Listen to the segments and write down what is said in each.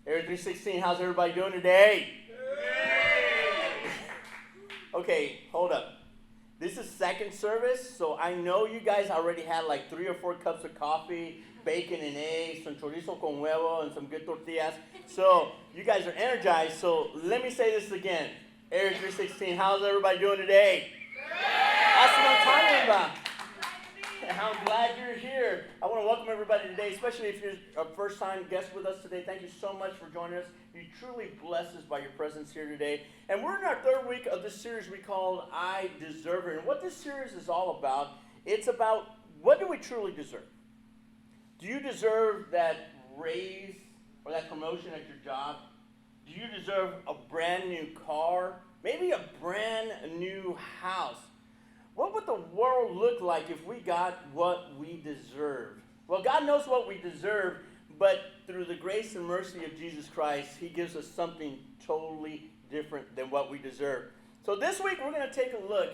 Area 316, how's everybody doing today? Okay, hold up. This is second service, so I know you guys already had like 3 or 4 cups of coffee, bacon and eggs, some chorizo con huevo, and some good tortillas. So you guys are energized, so let me say this again. Area 316, how's everybody doing today? That's what I'm talking about. I'm glad you're here. I want to welcome everybody today, especially if you're a first-time guest with us today. Thank you so much for joining us. You truly bless us by your presence here today. And we're in our 3rd week of this series we call I Deserve It. And what this series is all about, it's about what do we truly deserve? Do you deserve that raise or that promotion at your job? Do you deserve a brand new car? Maybe a brand new house? What would the world look like if we got what we deserve? Well, God knows what we deserve, but through the grace and mercy of Jesus Christ, He gives us something totally different than what we deserve. So this week, we're going to take a look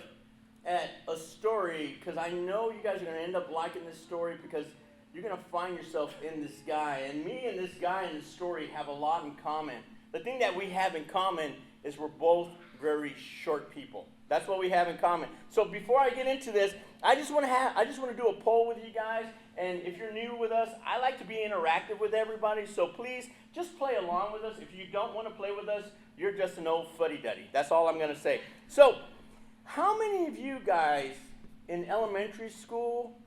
at a story, because I know you guys are going to end up liking this story because you're going to find yourself in this guy. And me and this guy in this story have a lot in common. The thing that we have in common is we're both very short people. That's what we have in common. So before I get into this, I just want to do a poll with you guys. And if you're new with us, I like to be interactive with everybody. So please just play along with us. If you don't want to play with us, you're just an old fuddy-duddy. That's all I'm going to say. So how many of you guys in elementary school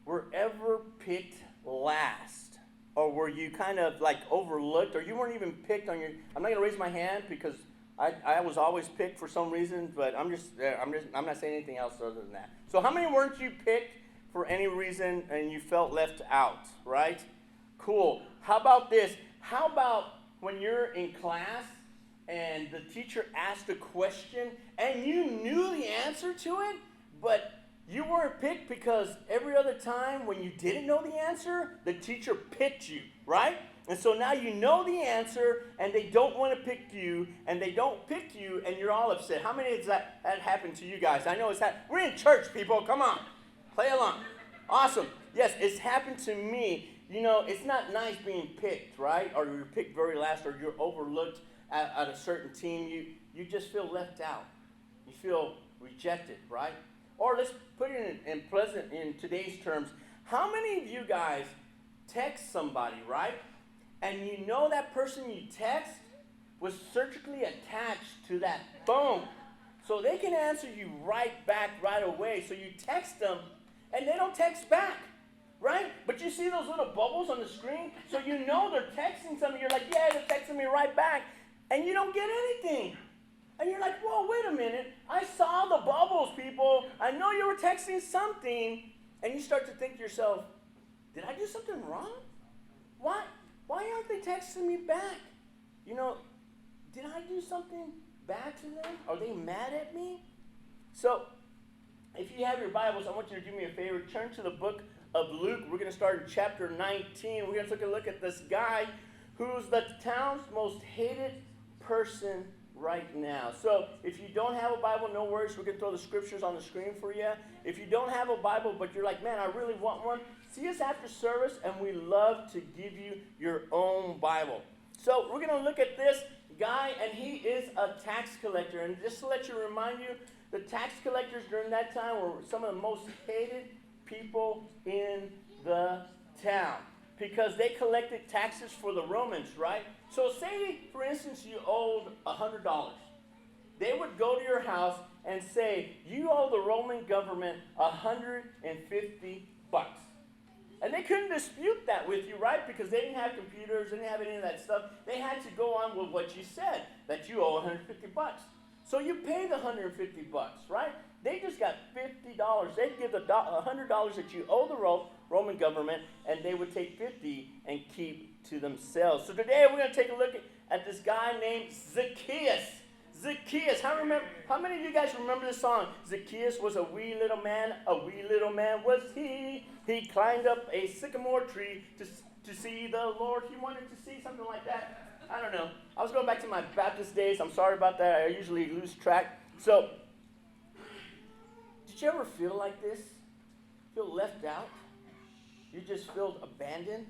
were ever picked last? Or were you kind of like overlooked, or you weren't even picked on your... I'm not going to raise my hand because I was always picked for some reason, but I'm not saying anything else other than that. So how many weren't you picked for any reason and you felt left out, right? Cool. How about this? How about when you're in class and the teacher asked a question and you knew the answer to it, but you weren't picked because every other time when you didn't know the answer, the teacher picked you, right? And so now you know the answer, and they don't want to pick you, and they don't pick you, and you're all upset. How many has that happened to you guys? I know it's happened. We're in church, people. Come on. Play along. Awesome. Yes, it's happened to me. You know, it's not nice being picked, right? Or you're picked very last, or you're overlooked at a certain team. You just feel left out. You feel rejected, right? Or let's put it in today's terms. How many of you guys text somebody, right? And you know that person you text was surgically attached to that phone. So they can answer you right back right away. So you text them, and they don't text back, right? But you see those little bubbles on the screen, so you know they're texting something. You're like, yeah, they're texting me right back. And you don't get anything. And you're like, whoa, wait a minute. I saw the bubbles, people. I know you were texting something. And you start to think to yourself, did I do something wrong? Why aren't they texting me back? You know, did I do something bad to them? Are they mad at me? So, if you have your Bibles, I want you to do me a favor. Turn to the book of Luke. We're going to start in chapter 19. We're going to take a look at this guy who's the town's most hated person right now. So, if you don't have a Bible, no worries. We're going to throw the scriptures on the screen for you. If you don't have a Bible, but you're like, man, I really want one, see us after service, and we love to give you your own Bible. So we're going to look at this guy, and he is a tax collector. And just to let you remind you, the tax collectors during that time were some of the most hated people in the town because they collected taxes for the Romans, right? So say, for instance, you owed $100. They would go to your house and say, you owe the Roman government $150. And they couldn't dispute that with you, right? Because they didn't have computers, they didn't have any of that stuff. They had to go on with what you said, that you owe $150. So you pay the $150, right? They just got $50. They'd give the $100 that you owe the Roman government, and they would take $50 and keep to themselves. So today we're going to take a look at this guy named Zacchaeus. Zacchaeus. How many of you guys remember this song? Zacchaeus was a wee little man was he. He climbed up a sycamore tree to see the Lord. He wanted to see something like that. I don't know. I was going back to my Baptist days. I'm sorry about that. I usually lose track. So, did you ever feel like this? Feel left out? You just feel abandoned?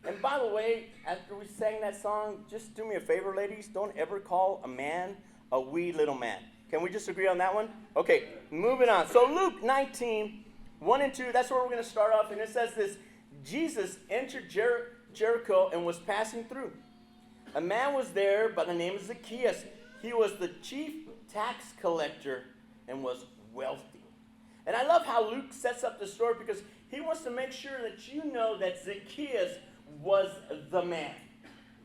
And by the way, after we sang that song, just do me a favor, ladies. Don't ever call a man a wee little man. Can we just agree on that one? Okay, moving on. So Luke 19, 1 and 2, that's where we're going to start off. And it says this: Jesus entered Jericho and was passing through. A man was there by the name of Zacchaeus. He was the chief tax collector and was wealthy. And I love how Luke sets up the story because he wants to make sure that you know that Zacchaeus was the man,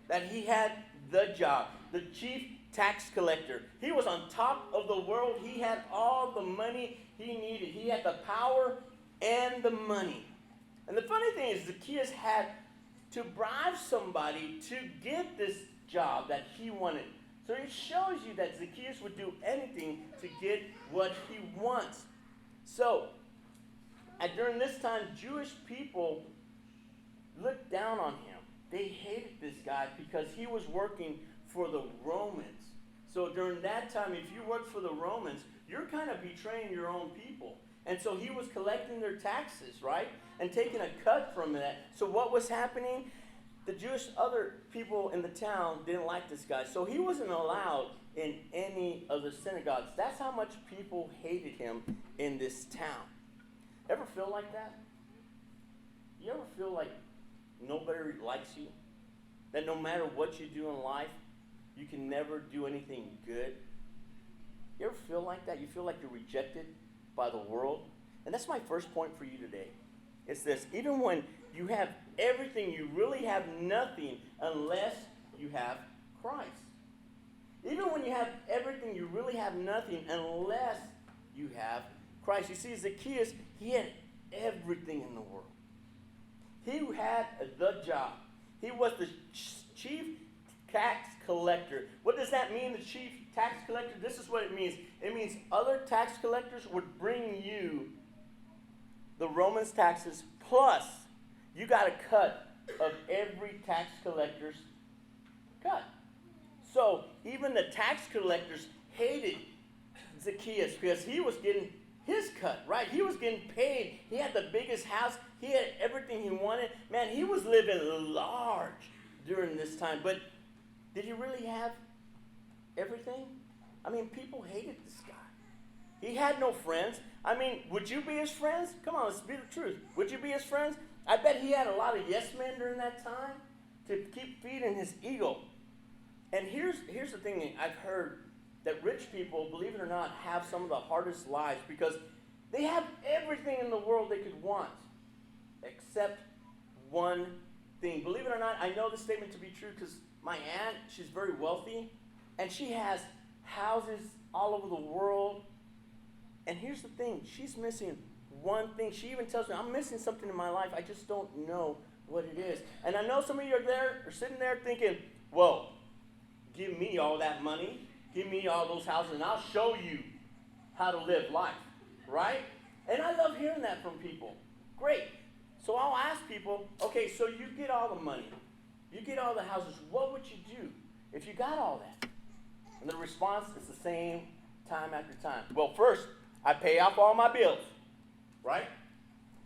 that he had the job, the chief tax collector. He was on top of the world. He had all the money he needed. He had the power and the money. And the funny thing is, Zacchaeus had to bribe somebody to get this job that he wanted. So it shows you that Zacchaeus would do anything to get what he wants. So, during this time, Jewish people looked down on him. They hated this guy because he was working for the Romans. So during that time, if you worked for the Romans, you're kind of betraying your own people. And so he was collecting their taxes, right? And taking a cut from that. So what was happening? The Jewish other people in the town didn't like this guy. So he wasn't allowed in any of the synagogues. That's how much people hated him in this town. Ever feel like that? You ever feel like nobody likes you? That no matter what you do in life, you can never do anything good? You ever feel like that? You feel like you're rejected by the world? And that's my first point for you today. It's this: even when you have everything, you really have nothing unless you have Christ. Even when you have everything, you really have nothing unless you have Christ. You see, Zacchaeus, he had everything in the world. He had the job. He was the chief tax collector. What does that mean, the chief tax collector? This is what it means. It means other tax collectors would bring you the Romans' taxes, plus you got a cut of every tax collector's cut. So even the tax collectors hated Zacchaeus because he was getting his cut, right? He was getting paid. He had the biggest house. He had everything he wanted. Man, he was living large during this time. But did he really have everything? I mean, people hated this guy. He had no friends. I mean, would you be his friends? Come on, let's be the truth. Would you be his friends? I bet he had a lot of yes men during that time to keep feeding his ego. And here's the thing that I've heard, that rich people, believe it or not, have some of the hardest lives because they have everything in the world they could want except one thing. Believe it or not, I know this statement to be true because my aunt, she's very wealthy, and she has houses all over the world. And here's the thing, she's missing one thing. She even tells me, I'm missing something in my life. I just don't know what it is. And I know some of you are sitting there thinking, whoa, give me all that money. Give me all those houses, and I'll show you how to live life, right? And I love hearing that from people. Great. So I'll ask people, okay, so you get all the money. You get all the houses. What would you do if you got all that? And the response is the same time after time. Well, first, I pay off all my bills, right?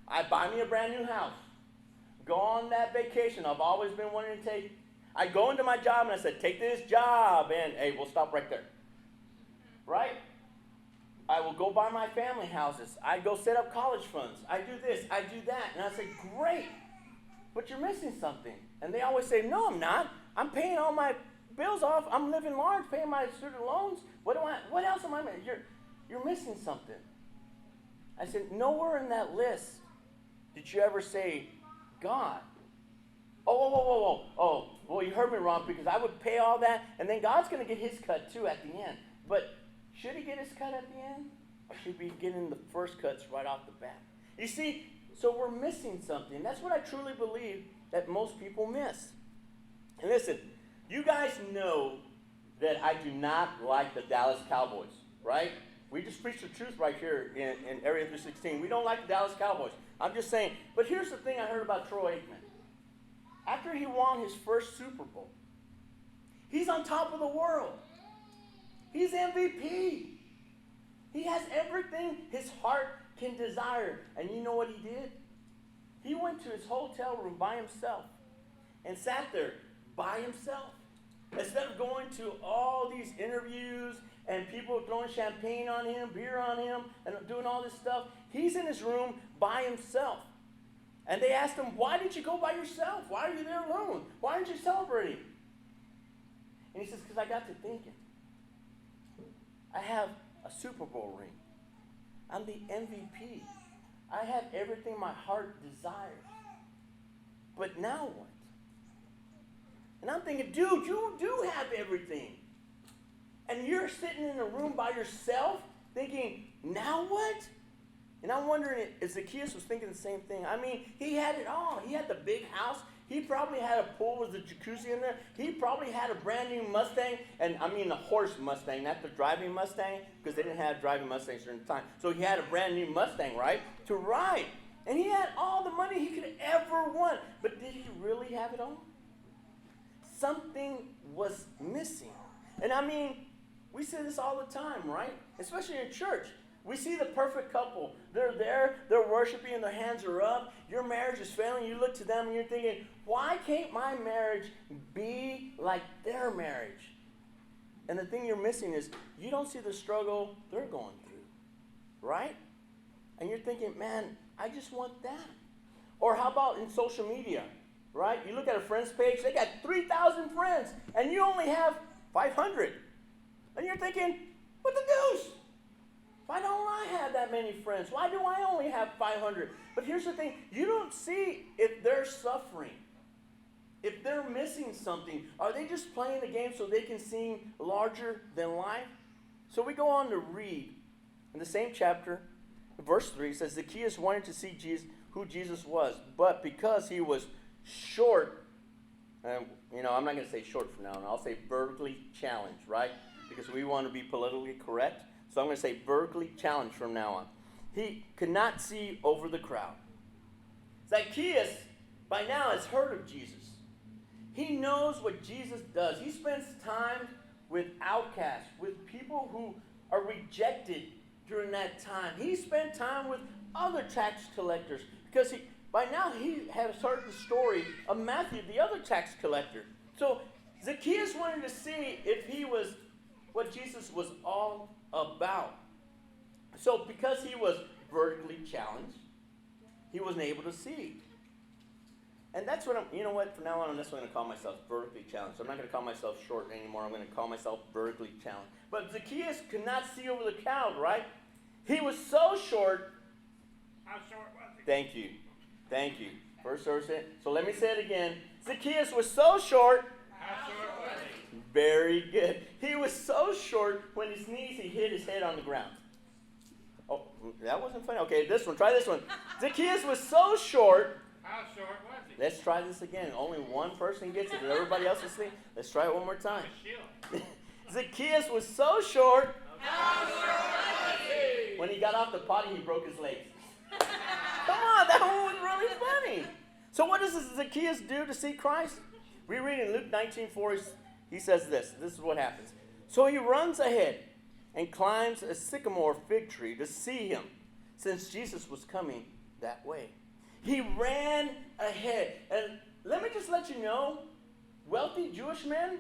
I buy me a brand new house. Go on that vacation I've always been wanting to take. I go into my job and I said, take this job, and hey, we'll stop right there. Right? I will go buy my family houses. I go set up college funds. I do this, I do that. And I say, great, but you're missing something. And they always say, no, I'm not. I'm paying all my bills off. I'm living large, paying my student loans. What else am I missing? You're missing something. I said, nowhere in that list did you ever say, God. Oh, well, you heard me wrong, because I would pay all that, and then God's going to get his cut too at the end. But should he get his cut at the end? Or should he be getting the first cuts right off the bat? You see, so we're missing something. That's what I truly believe that most people miss. And listen, you guys know that I do not like the Dallas Cowboys, right? We just preach the truth right here in Area 316. We don't like the Dallas Cowboys. I'm just saying. But here's the thing I heard about Troy Aikman. After he won his first Super Bowl, he's on top of the world. He's MVP. He has everything his heart can desire. And you know what he did? He went to his hotel room by himself, and sat there by himself. Instead of going to all these interviews and people throwing champagne on him, beer on him, and doing all this stuff, he's in his room by himself. And they asked him, why did you go by yourself? Why are you there alone? Why aren't you celebrating? And he says, because I got to thinking. I have a Super Bowl ring. I'm the MVP. I have everything my heart desires. But now what? And I'm thinking, dude, you do have everything. And you're sitting in a room by yourself thinking, now what? And I'm wondering if Zacchaeus was thinking the same thing. I mean, he had it all. He had the big house. He probably had a pool with a jacuzzi in there. He probably had a brand new Mustang. And I mean the horse Mustang, not the driving Mustang, because they didn't have driving Mustangs during the time. So he had a brand new Mustang, right, to ride. And he had all the money he could ever want. But did he really have it all? Something was missing. And I mean, we say this all the time, right? Especially in church. We see the perfect couple. They're there, they're worshiping, and their hands are up. Your marriage is failing. You look to them and you're thinking, why can't my marriage be like their marriage? And the thing you're missing is you don't see the struggle they're going through, right? And you're thinking, man, I just want that. Or how about in social media, right? You look at a friend's page, they got 3,000 friends, and you only have 500. And you're thinking, what the deuce? Why don't I have that many friends? Why do I only have 500? But here's the thing. You don't see if they're suffering, if they're missing something. Are they just playing the game so they can seem larger than life? So we go on to read. In the same chapter, verse 3 says, Zacchaeus wanted to see who Jesus was, but because he was short, I'm not going to say short from now on. I'll say vertically challenged, right? Because we want to be politically correct. So I'm going to say vertically challenged from now on. He could not see over the crowd. Zacchaeus, by now, has heard of Jesus. He knows what Jesus does. He spends time with outcasts, with people who are rejected during that time. He spent time with other tax collectors because by now he has heard the story of Matthew, the other tax collector. So Zacchaeus wanted to see if he was what Jesus was all about. So because he was vertically challenged, he wasn't able to see. And that's what from now on, that's what I'm going to call myself, vertically challenged. So I'm not going to call myself short anymore. I'm going to call myself vertically challenged. But Zacchaeus could not see over the crowd, right? He was so short. How short was he? Thank you. First service. So let me say it again. Zacchaeus was so short. How short was he? Very good. He was so short, when he sneezed, he hit his head on the ground. Oh, that wasn't funny. Okay, this one. Try this one. Zacchaeus was so short. How short was he? Let's try this again. Only one person gets it. Everybody else is asleep. Let's try it one more time. Zacchaeus was so short. How short was he? When he got off the potty, he broke his legs. Come on, that one was really funny. So what does Zacchaeus do to see Christ? We read in Luke 19:4. He says this. This is what happens. So he runs ahead and climbs a sycamore fig tree to see him, since Jesus was coming that way. He ran ahead. And let me just let you know, wealthy Jewish men,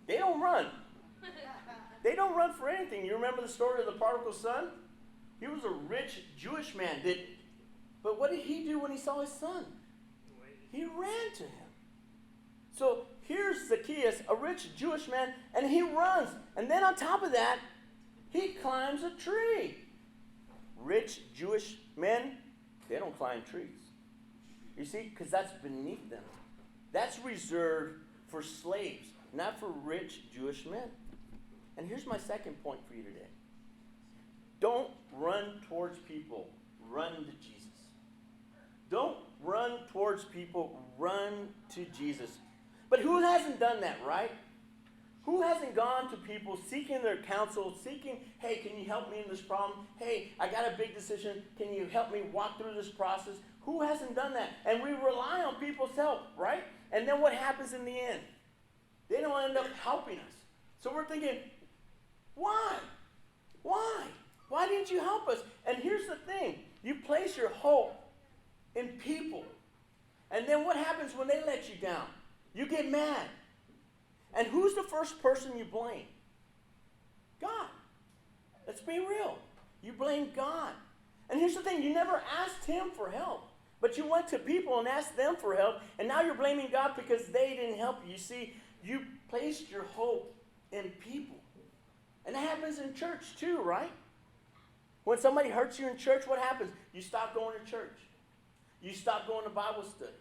they don't run. They don't run for anything. You remember the story of the prodigal son? He was a rich Jewish man. But what did he do when he saw his son? He ran to him. So here's Zacchaeus, a rich Jewish man, and he runs. And then on top of that, he climbs a tree. Rich Jewish men, they don't climb trees. You see, because that's beneath them. That's reserved for slaves, not for rich Jewish men. And here's my second point for you today. Don't run towards people. Run to Jesus. Don't run towards people. Run to Jesus. But who hasn't done that, right? Who hasn't gone to people seeking their counsel, seeking, hey, can you help me in this problem? Hey, I got a big decision. Can you help me walk through this process? Who hasn't done that? And we rely on people's help, right? And then what happens in the end? They don't end up helping us. So we're thinking, why? Why? Why didn't you help us? And here's the thing. You place your hope in people. And then what happens when they let you down? You get mad. And who's the first person you blame? God. Let's be real. You blame God. And here's the thing, you never asked him for help. But you went to people and asked them for help, and now you're blaming God because they didn't help you. You see, you placed your hope in people. And that happens in church too, right? When somebody hurts you in church, what happens? You stop going to church. You stop going to Bible study.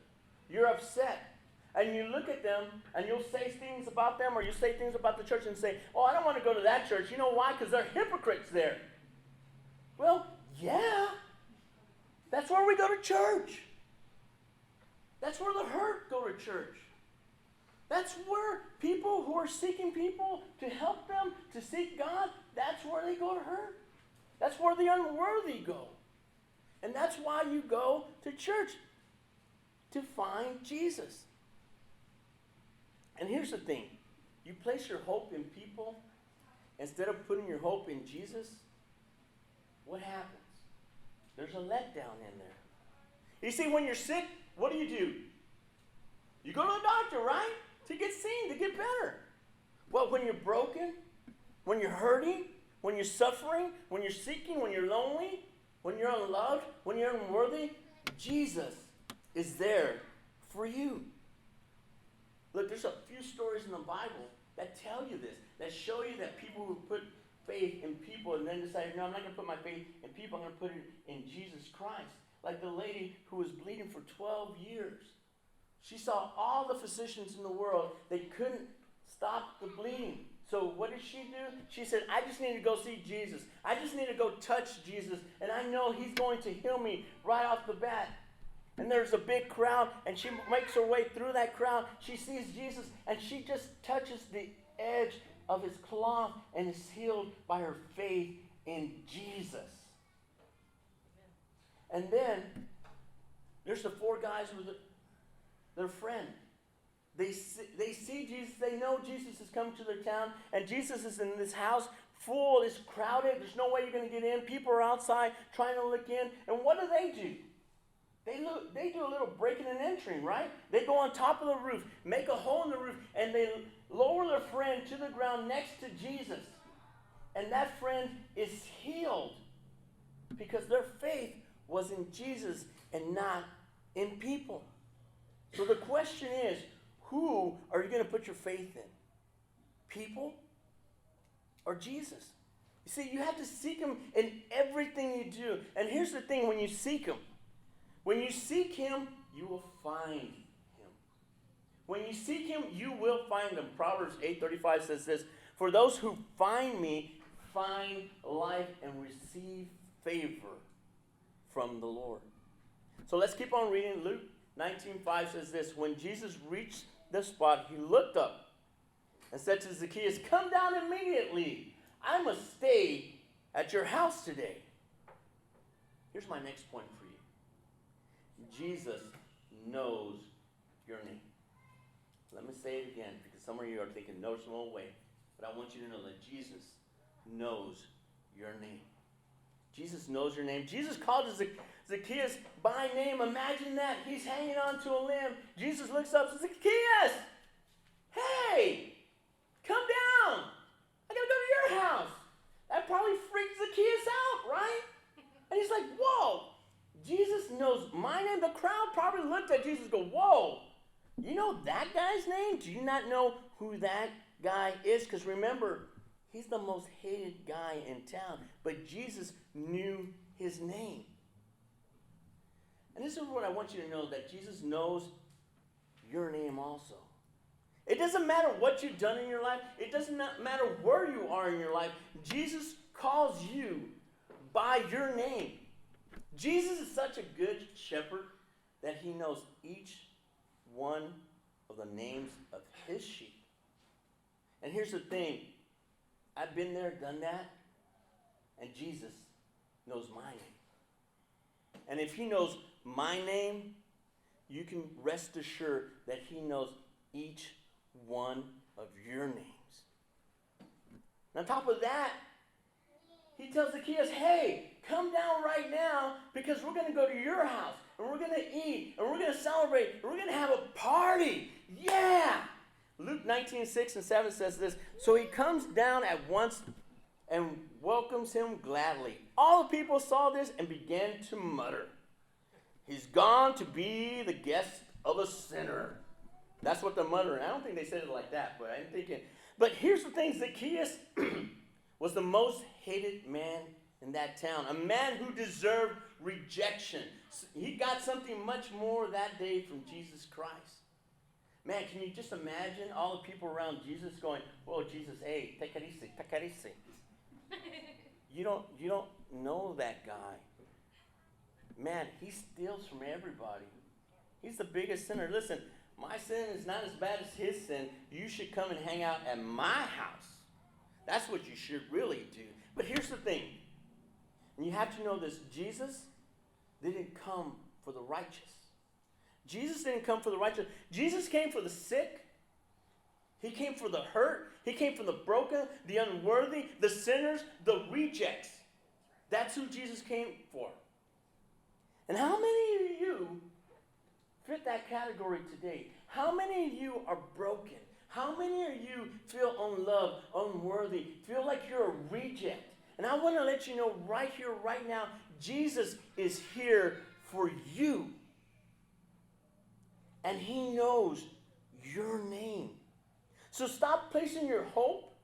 You're upset. And you look at them, and you'll say things about them, or you say things about the church and say, oh, I don't want to go to that church. You know why? Because they're hypocrites there. Well, yeah. That's where we go to church. That's where the hurt go to church. That's where people who are seeking people to help them, to seek God, that's where they go to hurt. That's where the unworthy go. And that's why you go to church, to find Jesus. And here's the thing. You place your hope in people instead of putting your hope in Jesus, what happens? There's a letdown in there. You see, when you're sick, what do? You go to a doctor, right? To get seen, to get better. Well, when you're broken, when you're hurting, when you're suffering, when you're seeking, when you're lonely, when you're unloved, when you're unworthy, Jesus is there for you. Look, there's a few stories in the Bible that tell you this, that show you that people who put faith in people and then decided, no, I'm not going to put my faith in people, I'm going to put it in Jesus Christ. Like the lady who was bleeding for 12 years. She saw all the physicians in the world. They couldn't stop the bleeding. So what did she do? She said, I just need to go see Jesus. I just need to go touch Jesus, and I know he's going to heal me right off the bat. And there's a big crowd, and she makes her way through that crowd. She sees Jesus, and she just touches the edge of his cloth and is healed by her faith in Jesus. And then there's the four guys with their friend. They see Jesus. They know Jesus has come to their town, and Jesus is in this house full. It's crowded. There's no way you're going to get in. People are outside trying to look in. And what do? They do a little breaking and entering, right? They go on top of the roof, make a hole in the roof, and they lower their friend to the ground next to Jesus. And that friend is healed because their faith was in Jesus and not in people. So the question is, who are you going to put your faith in? People or Jesus? You see, you have to seek him in everything you do. And here's the thing, when you seek him, you will find him. When you seek him, you will find him. Proverbs 8:35 says this, for those who find me find life and receive favor from the Lord. So let's keep on reading. Luke 19:5 says this, when Jesus reached the spot, he looked up and said to Zacchaeus, come down immediately. I must stay at your house today. Here's my next point for you. Jesus knows your name. Let me say it again, because some of you are thinking, no, there's no way. But I want you to know that Jesus knows your name. Jesus knows your name. Jesus called Zacchaeus by name. Imagine that. He's hanging on to a limb. Jesus looks up and says, Zacchaeus, hey, come down. I got to go to your house. That probably freaked Zacchaeus out, right? And he's like, whoa. Jesus knows my name. The crowd probably looked at Jesus and go, whoa, you know that guy's name? Do you not know who that guy is? Because remember, he's the most hated guy in town. But Jesus knew his name. And this is what I want you to know, that Jesus knows your name also. It doesn't matter what you've done in your life. It doesn't matter where you are in your life. Jesus calls you by your name. Jesus is such a good shepherd that he knows each one of the names of his sheep. And here's the thing. I've been there, done that, and Jesus knows my name. And if he knows my name, you can rest assured that he knows each one of your names. And on top of that, he tells Zacchaeus, hey, come down right now because we're going to go to your house. and we're going to eat, and we're going to celebrate, and we're going to have a party. Yeah. Luke 19:6 and 7 says this. So he comes down at once and welcomes him gladly. All the people saw this and began to mutter, he's gone to be the guest of a sinner. That's what they're muttering. I don't think they said it like that, but I'm thinking. But here's the thing. Zacchaeus was the most hated man in that town. A man who deserved rejection. He got something much more that day from Jesus Christ. Man, can you just imagine all the people around Jesus going, whoa, Jesus, hey, take it easy, take it easy. You don't know that guy. Man, he steals from everybody. He's the biggest sinner. Listen, my sin is not as bad as his sin. You should come and hang out at my house. That's what you should really do. But here's the thing. And you have to know this. Jesus didn't come for the righteous. Jesus didn't come for the righteous. Jesus came for the sick. He came for the hurt. He came for the broken, the unworthy, the sinners, the rejects. That's who Jesus came for. And how many of you fit that category today? How many of you are broken? How many of you feel unloved, unworthy, feel like you're a reject? And I want to let you know right here, right now, Jesus is here for you. And he knows your name. So stop placing your hope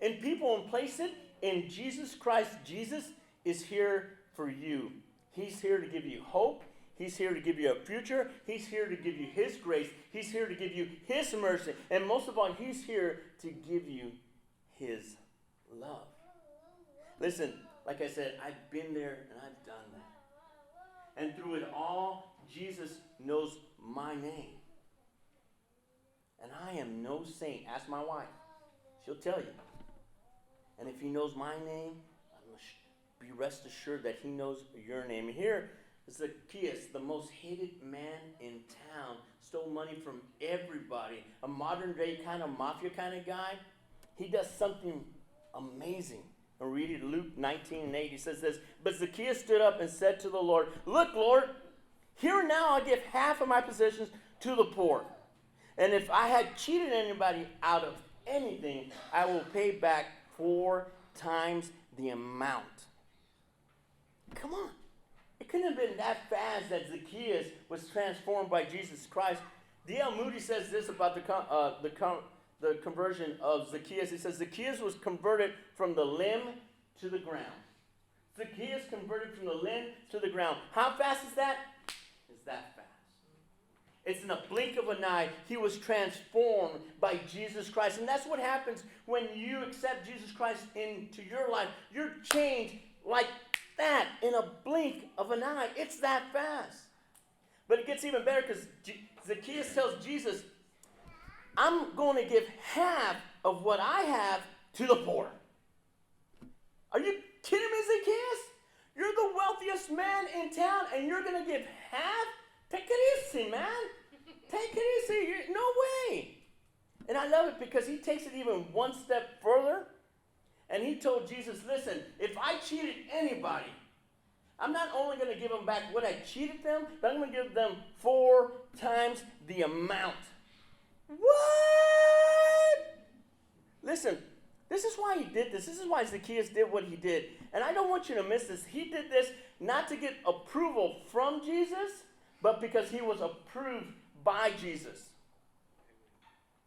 in people and place it in Jesus Christ. Jesus is here for you. He's here to give you hope. He's here to give you a future. He's here to give you his grace. He's here to give you his mercy. And most of all, he's here to give you his love. Listen, like I said, I've been there and I've done that. And through it all, Jesus knows my name. And I am no saint. Ask my wife. She'll tell you. And if he knows my name, be rest assured that he knows your name. And here, Zacchaeus, the most hated man in town, stole money from everybody. A modern day kind of mafia kind of guy. He does something amazing. And read it, Luke 19:8. He says this, but Zacchaeus stood up and said to the Lord, look, Lord, here and now I'll give half of my possessions to the poor. And if I had cheated anybody out of anything, I will pay back 4 times the amount. Come on. It couldn't have been that fast that Zacchaeus was transformed by Jesus Christ. D.L. Moody says this about the conversion of Zacchaeus. He says, Zacchaeus was converted from the limb to the ground. Zacchaeus converted from the limb to the ground. How fast is that? It's that fast. It's in a blink of an eye. He was transformed by Jesus Christ. And that's what happens when you accept Jesus Christ into your life. You're changed like that in a blink of an eye. It's that fast. But it gets even better because Zacchaeus tells Jesus, I'm going to give half of what I have to the poor. Are you kidding me, Zacchaeus? You're the wealthiest man in town and you're going to give half? Take it easy, man. Take it easy. No way. And I love it because he takes it even one step further. And he told Jesus, listen, if I cheated anybody, I'm not only going to give them back what I cheated them, but I'm going to give them 4 times the amount. What? Listen, this is why he did this. This is why Zacchaeus did what he did. And I don't want you to miss this. He did this not to get approval from Jesus, but because he was approved by Jesus.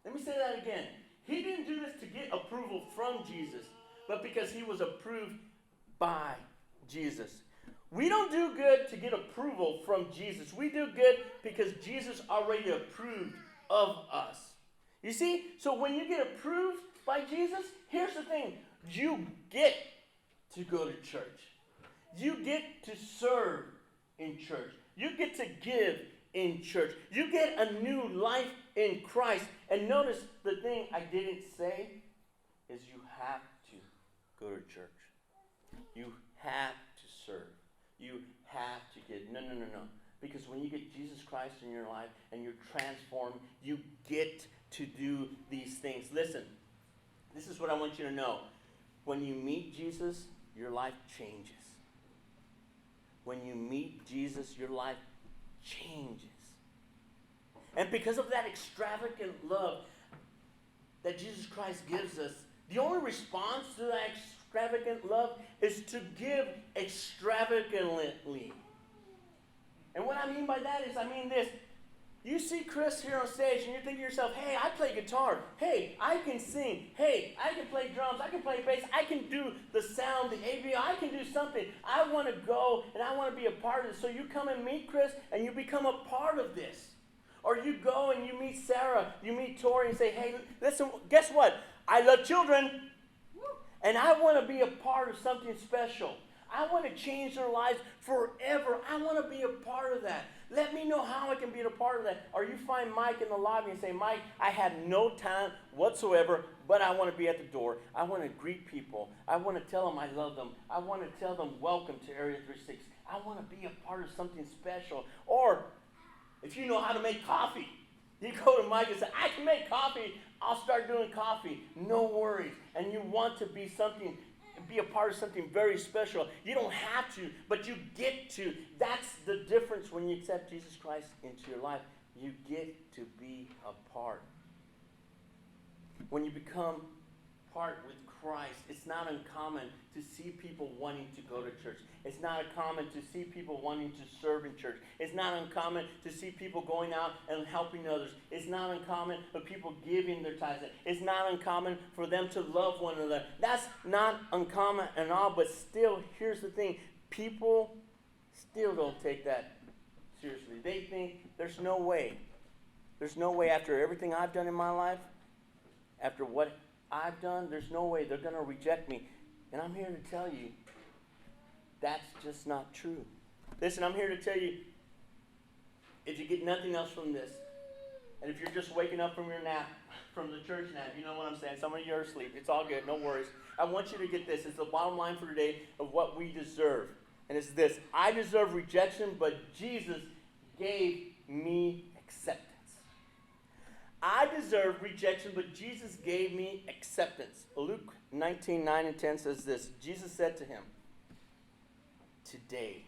Let me say that again. He didn't do this to get approval from Jesus, but because he was approved by Jesus. We don't do good to get approval from Jesus. We do good because Jesus already approved of us. You see? So when you get approved by Jesus, here's the thing. You get to go to church. You get to serve in church. You get to give in church. You get a new life in Christ. And notice the thing I didn't say is you have to go to church. You have to serve. You have to give. No. Because when you get Jesus Christ in your life and you're transformed, you get to do these things. Listen, this is what I want you to know. When you meet Jesus, your life changes. When you meet Jesus, your life changes. And because of that extravagant love that Jesus Christ gives us, the only response to that extravagant love is to give extravagantly. And what I mean by that is, I mean this. You see Chris here on stage and you think to yourself, hey, I play guitar. Hey, I can sing. Hey, I can play drums. I can play bass. I can do the sound, the AV. I can do something. I want to go and I want to be a part of this. So you come and meet Chris and you become a part of this. Or you go and you meet Sarah, you meet Tori and say, hey, listen, guess what? I love children. And I want to be a part of something special. I want to change their lives forever. I want to be a part of that. Let me know how I can be a part of that. Or you find Mike in the lobby and say, Mike, I had no time whatsoever, but I want to be at the door. I want to greet people. I want to tell them I love them. I want to tell them welcome to Area 36. I want to be a part of something special. Or if you know how to make coffee, you go to Mike and say, I can make coffee. I'll start doing coffee. No worries. And you want to be a part of something very special. You don't have to, but you get to. That's the difference when you accept Jesus Christ into your life. You get to be a part. When you become part with Christ, it's not uncommon to see people wanting to go to church. It's not uncommon to see people wanting to serve in church. It's not uncommon to see people going out and helping others. It's not uncommon for people giving their tithes. It's not uncommon for them to love one another. That's not uncommon at all, but still, here's the thing. People still don't take that seriously. They think there's no way. There's no way after everything I've done in my life, after what I've done, there's no way they're going to reject me. And I'm here to tell you, that's just not true. Listen, I'm here to tell you, if you get nothing else from this, and if you're just waking up from your nap, from the church nap, you know what I'm saying. Some of you are asleep. It's all good. No worries. I want you to get this. It's the bottom line for today of what we deserve. And it's this. I deserve rejection, but Jesus gave me acceptance. I deserve rejection, but Jesus gave me acceptance. Luke 19:9-10 says this. Jesus said to him, today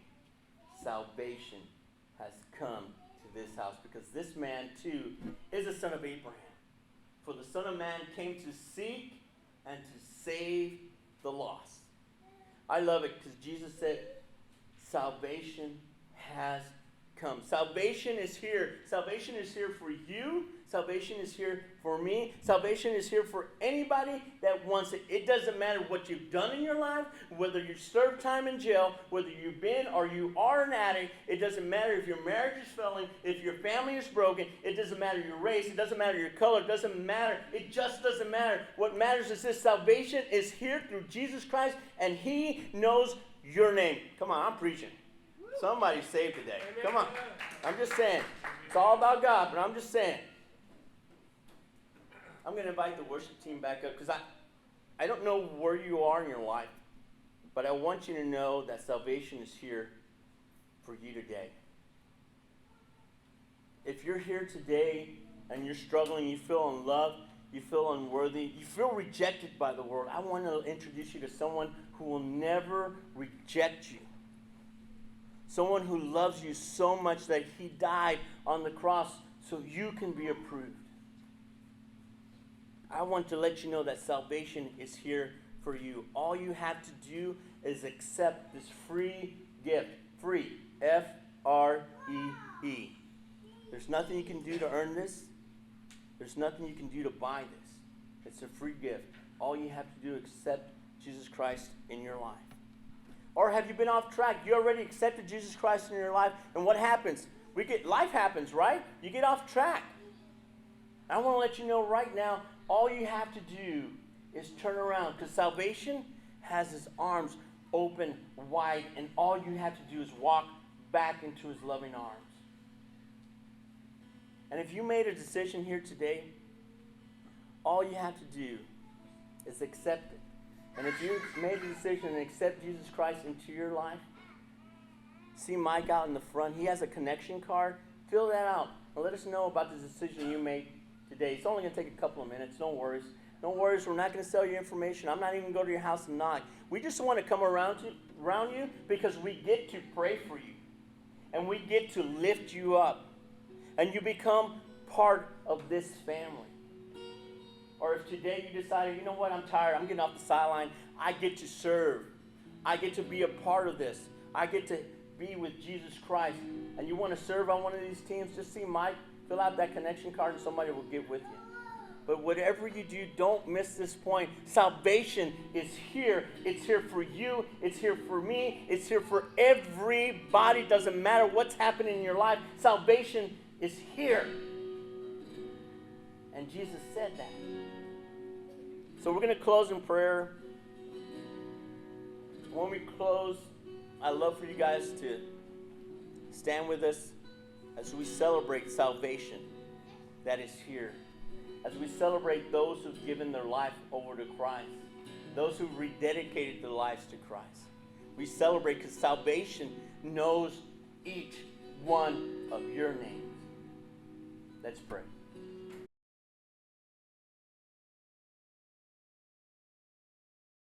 salvation has come to this house, because this man too is a son of Abraham. For the Son of Man came to seek and to save the lost. I love it because Jesus said, salvation has come. Salvation is here. Salvation is here for you. Salvation is here for me. Salvation is here for anybody that wants it. It doesn't matter what you've done in your life, whether you served time in jail, whether you've been or you are an addict. It doesn't matter if your marriage is failing, if your family is broken. It doesn't matter your race. It doesn't matter your color. It doesn't matter. It just doesn't matter. What matters is this: salvation is here through Jesus Christ, and He knows your name. Come on, I'm preaching. Somebody's saved today. Come on. I'm just saying. It's all about God, but I'm just saying. I'm going to invite the worship team back up because I don't know where you are in your life, but I want you to know that salvation is here for you today. If you're here today and you're struggling, you feel unloved, you feel unworthy, you feel rejected by the world, I want to introduce you to someone who will never reject you. Someone who loves you so much that He died on the cross so you can be approved. I want to let you know that salvation is here for you. All you have to do is accept this free gift. Free. F-R-E-E. There's nothing you can do to earn this. There's nothing you can do to buy this. It's a free gift. All you have to do is accept Jesus Christ in your life. Or have you been off track? You already accepted Jesus Christ in your life, and what happens? Life happens, right? You get off track. I want to let you know right now, all you have to do is turn around, because salvation has His arms open wide, and all you have to do is walk back into His loving arms. And if you made a decision here today, all you have to do is accept it. And if you made a decision and accept Jesus Christ into your life, see Mike out in the front. He has a connection card. Fill that out and let us know about the decision you made today. It's only going to take a couple of minutes. No worries. No worries. We're not going to sell you information. I'm not even going to go to your house and knock. We just want to come around you because we get to pray for you. and we get to lift you up. And you become part of this family. Or if today you decided, you know what, I'm tired, I'm getting off the sideline, I get to serve. I get to be a part of this. I get to be with Jesus Christ. And you want to serve on one of these teams, just see Mike, fill out that connection card and somebody will get with you. But whatever you do, don't miss this point. Salvation is here. It's here for you. It's here for me. It's here for everybody. Doesn't matter what's happening in your life. Salvation is here. And Jesus said that. So we're going to close in prayer. When we close, I'd love for you guys to stand with us as we celebrate salvation that is here. As we celebrate those who've given their life over to Christ. Those who've rededicated their lives to Christ. We celebrate because salvation knows each one of your names. Let's pray.